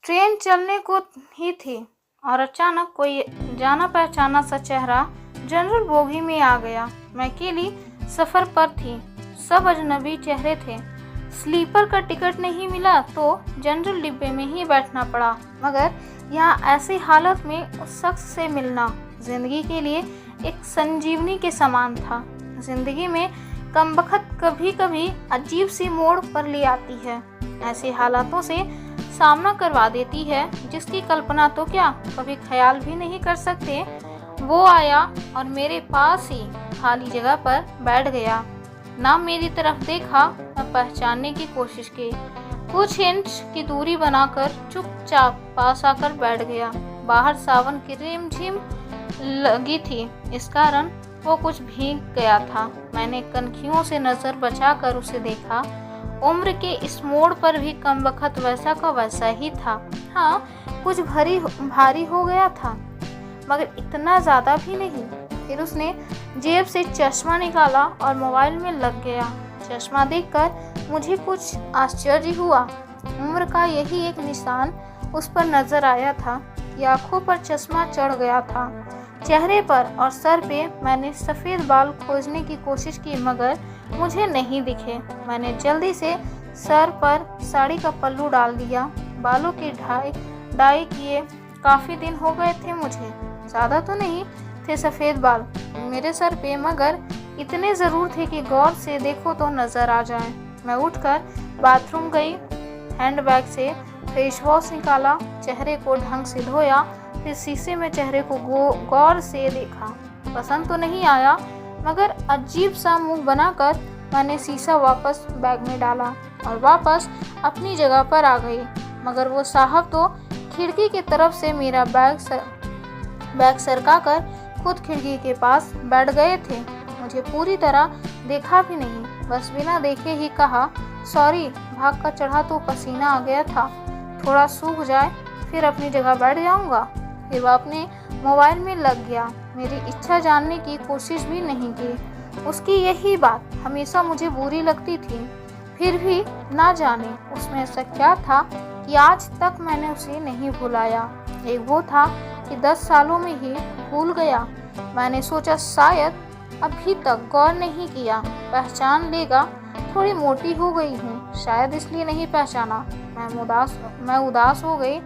Train चलने को ही थी और अचानक कोई जाना पहचाना सा चेहरा जनरल बोगी में आ गया। मैं अकेली सफ़र पर थी, सब अजनबी चेहरे थे। स्लीपर का टिकट नहीं मिला तो जनरल डिब्बे में ही बैठना पड़ा, मगर यहाँ ऐसी हालत में उस शख्स से मिलना ज़िंदगी के लिए एक संजीवनी के समान था। ज़िंदगी में कमबख्त कभी कभी अजीब सी मोड़ पर ले आती है, ऐसी हालातों से सामना करवा देती है जिसकी कल्पना तो क्या कभी ख्याल भी नहीं कर सकते। वो आया और मेरे पास ही खाली जगह पर बैठ गया, ना मेरी तरफ देखा न पहचानने की कोशिश की। कुछ इंच की दूरी बनाकर चुपचाप पास आकर बैठ गया। बाहर सावन की रिमझिम लगी थी, इस कारण वो कुछ भीग गया था। मैंने कनखियों से नज़र बचाकर उसे देखा। उम्र के इस मोड़ पर भी कमबख्त वैसा का वैसा ही था। हाँ, कुछ भारी हो गया था, मगर इतना ज़्यादा भी नहीं। फिर उसने जेब से चश्मा निकाला और मोबाइल में लग गया। चश्मा देखकर मुझे कुछ आश्चर्य हुआ। उम्र का यही एक निशान उस पर नजर आया था कि आंखों पर चश्मा चढ़ गया था। चेहरे पर और सर पे मैंने सफ़ेद बाल खोजने की कोशिश की, मगर मुझे नहीं दिखे। मैंने जल्दी से सर पर साड़ी का पल्लू डाल दिया। बालों की डाई किए काफ़ी दिन हो गए थे मुझे। ज़्यादा तो नहीं थे सफ़ेद बाल मेरे सर पे, मगर इतने ज़रूर थे कि गौर से देखो तो नज़र आ जाए। मैं उठकर बाथरूम गई, हैंडबैग से फेस वॉश निकाला, चेहरे को ढंग से धोया, फिर शीशे में चेहरे को गौर से देखा। पसंद तो नहीं आया, मगर अजीब सा मुंह बनाकर मैंने शीशा वापस बैग में डाला और वापस अपनी जगह पर आ गई। मगर वो साहब तो खिड़की की तरफ से मेरा बैग सरकाकर खुद खिड़की के पास बैठ गए थे। मुझे पूरी तरह देखा भी नहीं, बस बिना देखे ही कहा, सॉरी, भाग कर चढ़ा तो पसीना आ गया था, थोड़ा सूख जाए फिर अपनी जगह बैठ जाऊंगा। फिर वह अपने मोबाइल में लग गया। मेरी इच्छा जानने की कोशिश भी नहीं की। उसकी यही बात हमेशा मुझे बुरी लगती थी, फिर भी ना जाने उसमें ऐसा क्या था कि आज तक मैंने उसे नहीं भुलाया। एक वो था कि 10 सालों में ही भूल गया। मैंने सोचा शायद अभी तक गौर नहीं किया, पहचान लेगा। थोड़ी मोटी हो गई हूँ, शायद इसलिए नहीं पहचाना। मैं उदास हो गई।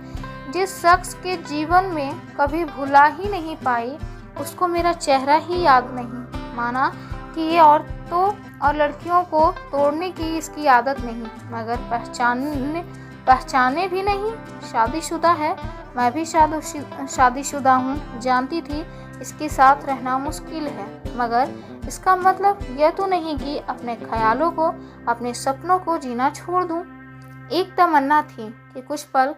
जिस शख्स के जीवन में कभी भुला ही नहीं पाई, उसको मेरा चेहरा ही याद नहीं। माना कि ये औरतों और लड़कियों को तोड़ने की इसकी आदत नहीं, मगर पहचाने भी नहीं। शादीशुदा है, मैं भी शादीशुदा हूँ। जानती थी इसके साथ रहना मुश्किल है, मगर इसका मतलब यह तो नहीं कि अपने ख्यालों को, अपने सपनों को जीना छोड़ दूँ। एक तमन्ना थी कि कुछ पल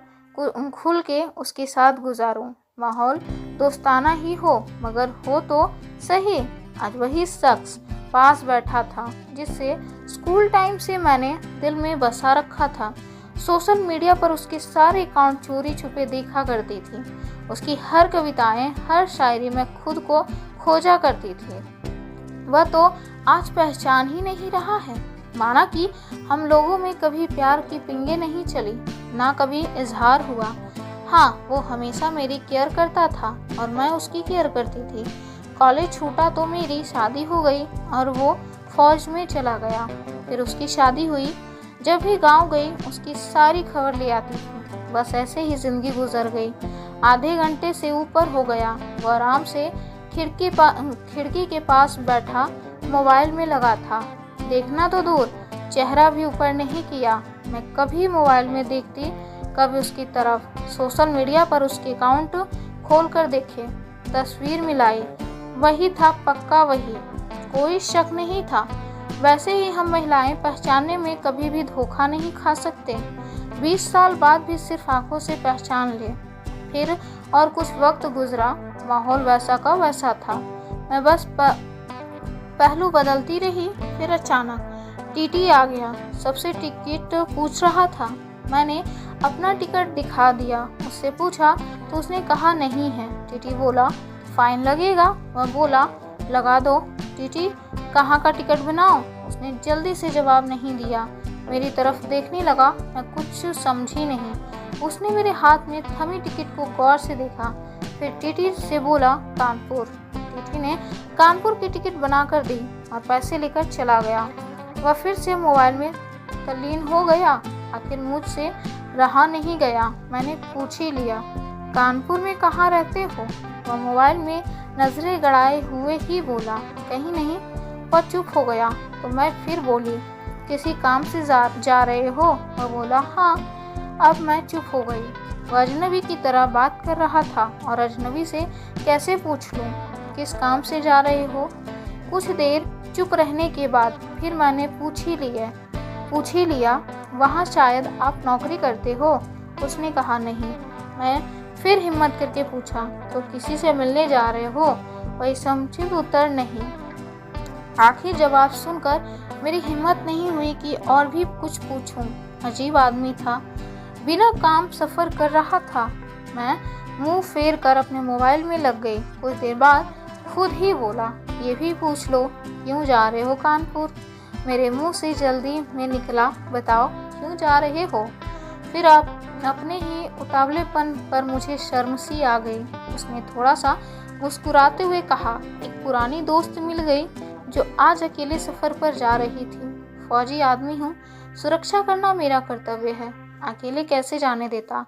खुल के उसके साथ गुजारूं। माहौल दोस्ताना ही हो, मगर हो तो सही। आज वही शख्स पास बैठा था जिससे स्कूल टाइम से मैंने दिल में बसा रखा था। सोशल मीडिया पर उसके सारे अकाउंट चोरी छुपे देखा करती थी। उसकी हर कविताएं, हर शायरी में खुद को खोजा करती थी। वह तो आज पहचान ही नहीं रहा है। माना कि हम लोगों में कभी प्यार की पिंगे नहीं चली, ना कभी इजहार हुआ। हाँ, वो हमेशा मेरी केयर करता था और मैं उसकी केयर करती थी। कॉलेज छूटा तो मेरी शादी हो गई और वो फौज में चला गया। फिर उसकी शादी हुई। जब भी गांव गई उसकी सारी खबर ले आती थी। बस ऐसे ही जिंदगी गुजर गई। आधे घंटे से ऊपर हो गया। वो आराम से खिड़की के पास बैठा मोबाइल में लगा था। देखना तो दूर, चेहरा भी ऊपर नहीं किया। मैं कभी मोबाइल में देखती, कभी उसकी तरफ। सोशल मीडिया पर उसके अकाउंट खोल कर देखे, तस्वीर मिलाई, वही था, पक्का वही, कोई शक नहीं था। वैसे ही हम महिलाएं पहचानने में कभी भी धोखा नहीं खा सकते। 20 साल बाद भी सिर्फ आंखों से पहचान ले। फिर और कुछ वक्त गुजरा, माहौल वैसा का वैसा था। मैं बस पहलू बदलती रही। फिर अचानक टीटी आ गया, सबसे टिकट पूछ रहा था। मैंने अपना टिकट दिखा दिया। उससे पूछा तो उसने कहा नहीं है। टीटी बोला फाइन लगेगा। वह बोला लगा दो। टीटी कहाँ का टिकट बनाओ? उसने जल्दी से जवाब नहीं दिया। मेरी तरफ देखने लगा। मैं कुछ समझी नहीं। उसने मेरे हाथ में थमी टिकट को गौर से देखा, फिर टीटी से बोला कानपुर। टीटी ने कानपुर की टिकट बनाकर दी और पैसे लेकर चला गया। वह फिर से मोबाइल में तल्लीन हो गया। आखिर मुझसे रहा नहीं गया, मैंने पूछ ही लिया, कानपुर में कहाँ रहते हो? वह मोबाइल में नजरें गड़ाए हुए ही बोला, कहीं नहीं। वह चुप हो गया तो मैं फिर बोली, किसी काम से जा रहे हो? वह बोला हाँ। अब मैं चुप हो गई। वह अजनबी की तरह बात कर रहा था और अजनबी से कैसे पूछ लूँ किस काम से जा रहे हो? कुछ देर चुप रहने के बाद फिर मैंने पूछ ही लिया, वहाँ शायद आप नौकरी करते हो? उसने कहा नहीं। मैं फिर हिम्मत करके पूछा, तो किसी से मिलने जा रहे हो? वही समुचित उत्तर नहीं। आखिर जवाब सुनकर मेरी हिम्मत नहीं हुई कि और भी कुछ पूछूं। अजीब आदमी था, बिना काम सफ़र कर रहा था। मैं मुंह फेर कर अपने मोबाइल में लग गई। कुछ देर बाद खुद ही बोला, ये भी पूछ लो, क्यों जा रहे हो कानपुर? मेरे मुंह से जल्दी में निकला, बताओ क्यों जा रहे हो? फिर आप अपने ही उतावलेपन पर मुझे शर्म सी आ गई। उसने थोड़ा सा मुस्कुराते हुए कहा, एक पुरानी दोस्त मिल गई जो आज अकेले सफ़र पर जा रही थी। फौजी आदमी हूँ, सुरक्षा करना मेरा कर्तव्य है, अकेले कैसे जाने देता,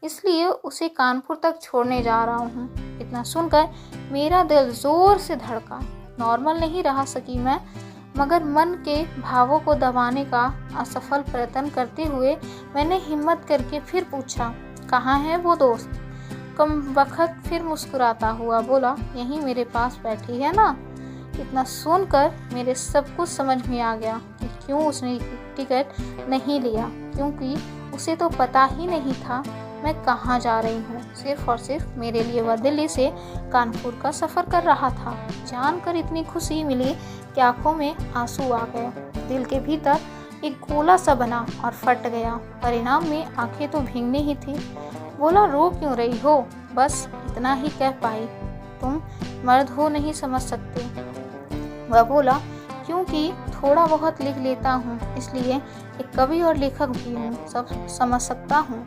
इसलिए उसे कानपुर तक छोड़ने जा रहा हूँ। इतना सुनकर मेरा दिल जोर से धड़का। नॉर्मल नहीं रह सकी मैं, मगर मन के भावों को दबाने का असफल प्रयत्न करते हुए मैंने हिम्मत करके फिर पूछा, कहाँ है वो दोस्त? कम वक्त फिर मुस्कुराता हुआ बोला, यहीं मेरे पास बैठी है ना। इतना सुनकर मेरे सब कुछ समझ में आ गया कि क्यों उसने टिकट नहीं लिया, क्योंकि उसे तो पता ही नहीं था मैं कहाँ जा रही हूँ। सिर्फ और सिर्फ मेरे लिए वह दिल्ली से कानपुर का सफ़र कर रहा था। जानकर इतनी खुशी मिली कि आंखों में आंसू आ गए। दिल के भीतर एक गोला सा बना और फट गया। परिणाम में आंखें तो भीगनी ही थी। बोला, रो क्यों रही हो? बस इतना ही कह पाई, तुम मर्द हो नहीं समझ सकते। वह बोला, क्योंकि थोड़ा बहुत लिख लेता हूँ, इसलिए एक कवि और लेखक भी हूँ, सब समझ सकता हूँ।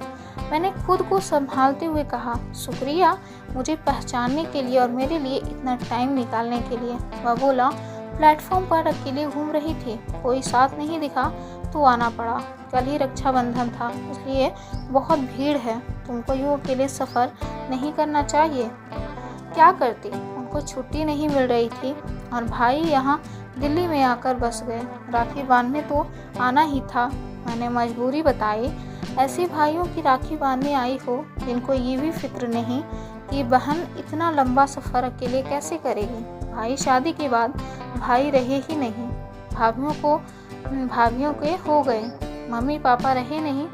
मैंने खुद को संभालते हुए कहा, शुक्रिया मुझे पहचानने के लिए और मेरे लिए इतना टाइम निकालने के लिए। वह बोला, प्लेटफॉर्म पर अकेले घूम रही थी, कोई साथ नहीं दिखा तो आना पड़ा। कल ही रक्षाबंधन था, इसलिए बहुत भीड़ है, तुमको यूँ अकेले सफ़र नहीं करना चाहिए। क्या करती, उनको छुट्टी नहीं मिल रही थी और भाई यहाँ दिल्ली में आकर बस गए। राखी बांधने तो आना ही था। मैंने मजबूरी बताई, ऐसे भाइयों की राखी बांधने आई हो जिनको ये भी फिक्र नहीं कि बहन इतना लंबा सफ़र अकेले कैसे करेगी। भाई शादी के बाद भाई रहे ही नहीं, भाभीयों के हो गए, मम्मी पापा रहे नहीं,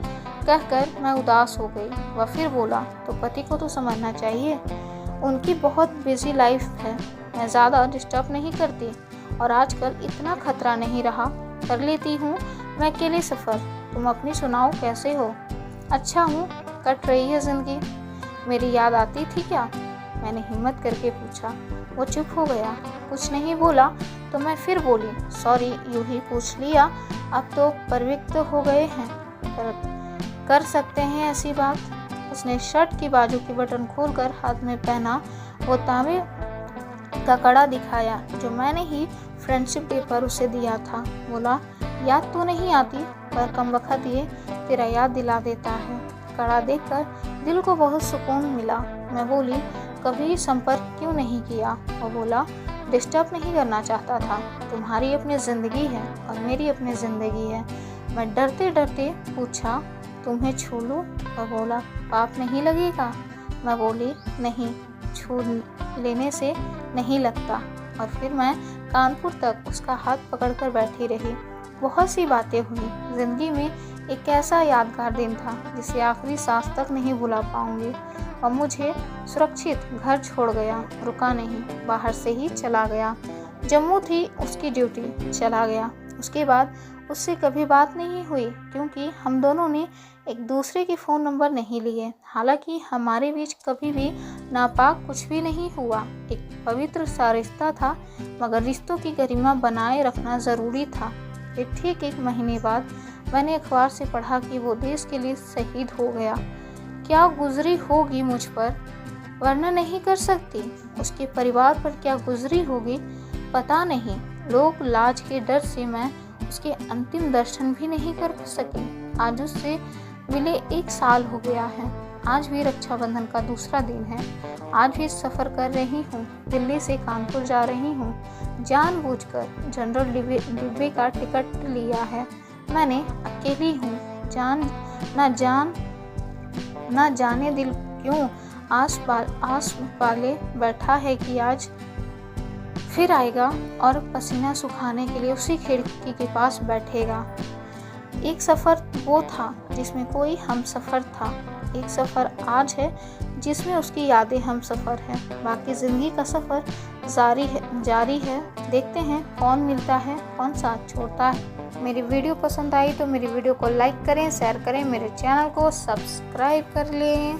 कहकर मैं उदास हो गई। वह फिर बोला, तो पति को तो समझना चाहिए, उनकी बहुत बिजी लाइफ है, मैं ज़्यादा डिस्टर्ब नहीं करती और आजकल इतना खतरा नहीं रहा, कर लेती हूँ मैं अकेले सफ़र। तुम अपनी सुनाओ, कैसे हो? अच्छा हूँ, कट रही है ज़िंदगी। मेरी याद आती थी क्या? मैंने हिम्मत करके पूछा। वो चुप हो गया, कुछ नहीं बोला। तो मैं फिर बोली, सॉरी, यूँ ही पूछ लिया, अब तो प्रवृत्त हो गए हैं, कर सकते हैं ऐसी बात। उसने शर्ट की बाजू की बटन खोलकर हाथ में पहना वो तांबे का कड़ा दिखाया जो मैंने ही फ्रेंडशिप डे पर उसे दिया था। बोला, याद तो नहीं आती, पर कम वक्त ये तेरा याद दिला देता है। कड़ा देखकर दिल को बहुत सुकून मिला। मैं बोली, कभी संपर्क क्यों नहीं किया? वो बोला, डिस्टर्ब नहीं करना चाहता था, तुम्हारी अपनी ज़िंदगी है और मेरी अपनी ज़िंदगी है। मैं डरते डरते पूछा, तुम्हें छू लूँ? वह बोला, पाप नहीं लगेगा? मैं बोली, नहीं, छू लेने से नहीं लगता। और फिर मैं कानपुर तक उसका हाथ पकड़कर बैठी रही। बहुत सी बातें हुई। ज़िंदगी में एक ऐसा यादगार दिन था जिसे आखिरी सांस तक नहीं भुला पाऊंगी। और मुझे सुरक्षित घर छोड़ गया, रुका नहीं, बाहर से ही चला गया। जम्मू थी उसकी ड्यूटी, चला गया। उसके बाद उससे कभी बात नहीं हुई, क्योंकि हम दोनों ने एक दूसरे के फ़ोन नंबर नहीं लिए। हालांकि हमारे बीच कभी भी नापाक कुछ भी नहीं हुआ। एक पवित्र सा रिश्ता था, मगर रिश्तों की गरिमा बनाए रखना ज़रूरी था। फिर ठीक 1 महीने बाद मैंने अखबार से पढ़ा कि वो देश के लिए शहीद हो गया। क्या गुजरी होगी मुझ पर वर्णन नहीं कर सकती। उसके परिवार पर क्या गुजरी होगी पता नहीं। लोक लाज के डर से मैं उसके अंतिम दर्शन भी नहीं कर सकी। आज उससे मिले 1 साल हो गया है। आज भी रक्षाबंधन का दूसरा दिन है। आज भी सफ़र कर रही हूँ। दिल्ली से कानपुर जा रही हूँ। जानबूझकर जनरल डिब्बे का टिकट लिया है। मैंने अकेली हूँ। न जाने दिल क्यों आस पाले बैठा है कि आज फिर आएगा और पसीना सुखाने के लिए उसी खिड़की के पास बैठेगा। एक सफ़र वो था जिसमें कोई हम सफ़र था। एक सफ़र आज है जिसमें उसकी यादें हम सफ़र है। बाकी ज़िंदगी का सफ़र जारी है। देखते हैं कौन मिलता है, कौन साथ छोड़ता है। मेरी वीडियो पसंद आई तो मेरी वीडियो को लाइक करें, शेयर करें, मेरे चैनल को सब्सक्राइब कर लें।